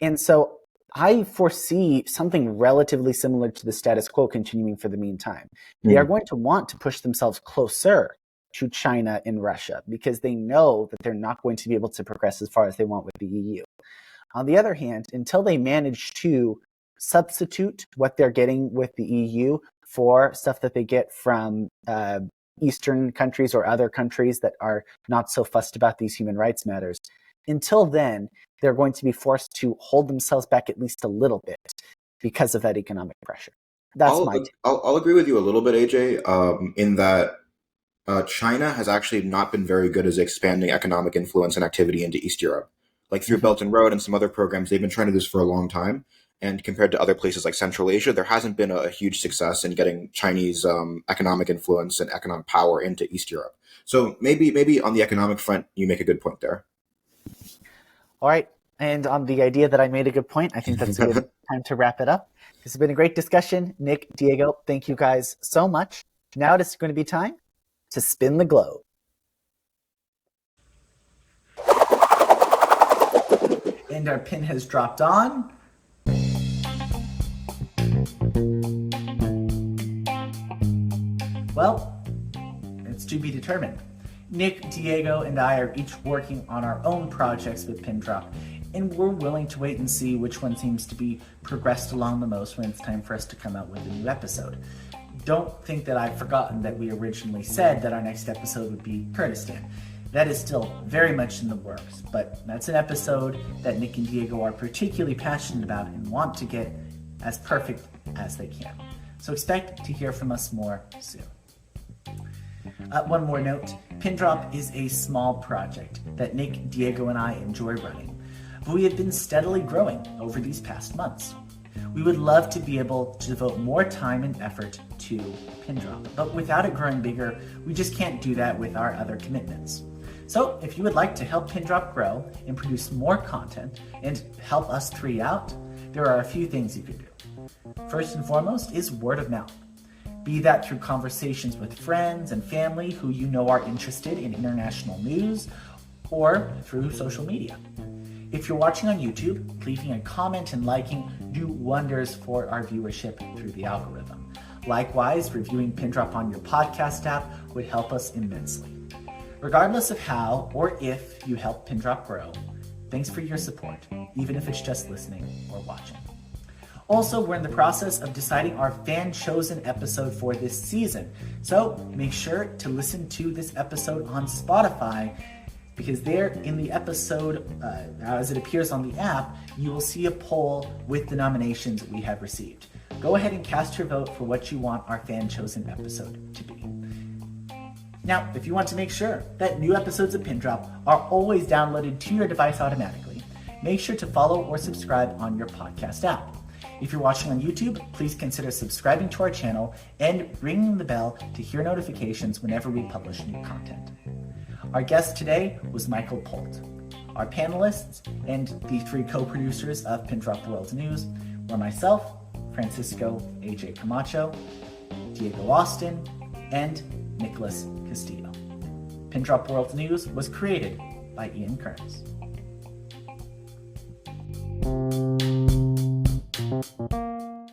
And so I foresee something relatively similar to the status quo continuing for the meantime. They are going to want to push themselves closer to China and Russia because they know that they're not going to be able to progress as far as they want with the EU. On the other hand, until they manage to substitute what they're getting with the EU for stuff that they get from Eastern countries or other countries that are not so fussed about these human rights matters, until then, they're going to be forced to hold themselves back at least a little bit because of that economic pressure. I'll agree with you a little bit, AJ, in that China has actually not been very good at expanding economic influence and activity into East Europe. Like through Belt and Road and some other programs, they've been trying to do this for a long time. And compared to other places like Central Asia, there hasn't been a huge success in getting Chinese economic influence and economic power into East Europe. So maybe on the economic front, you make a good point there. All right. And on the idea that I made a good point, I think that's a good time to wrap it up. This has been a great discussion. Nick, Diego, thank you guys so much. Now it's going to be time to spin the globe. And our pin has dropped on. Well, it's to be determined. Nick, Diego, and I are each working on our own projects with PinDrop, and we're willing to wait and see which one seems to be progressed along the most when it's time for us to come out with a new episode. Don't think that I've forgotten that we originally said that our next episode would be Kurdistan. That is still very much in the works, but that's an episode that Nick and Diego are particularly passionate about and want to get as perfect as they can. So expect to hear from us more soon. One more note, PinDrop is a small project that Nick, Diego, and I enjoy running, but we have been steadily growing over these past months. We would love to be able to devote more time and effort to PinDrop, but without it growing bigger, we just can't do that with our other commitments. So if you would like to help PinDrop grow and produce more content and help us three out, there are a few things you can do. First and foremost is word of mouth. Be that through conversations with friends and family who you know are interested in international news, or through social media. If you're watching on YouTube, leaving a comment and liking do wonders for our viewership through the algorithm. Likewise, reviewing PinDrop on your podcast app would help us immensely. Regardless of how or if you help PinDrop grow, thanks for your support, even if it's just listening or watching. Also, we're in the process of deciding our fan-chosen episode for this season, so make sure to listen to this episode on Spotify, because there in the episode, as it appears on the app, you will see a poll with the nominations that we have received. Go ahead and cast your vote for what you want our fan-chosen episode to be. Now, if you want to make sure that new episodes of PinDrop are always downloaded to your device automatically, make sure to follow or subscribe on your podcast app. If you're watching on YouTube, please consider subscribing to our channel and ringing the bell to hear notifications whenever we publish new content. Our guest today was Michael Polt. Our panelists and the three co-producers of PINDROP World News were myself, Francisco AJ Camacho, Diego Austin, and Nicholas Castillo. PINDROP World News was created by Ian Kearns.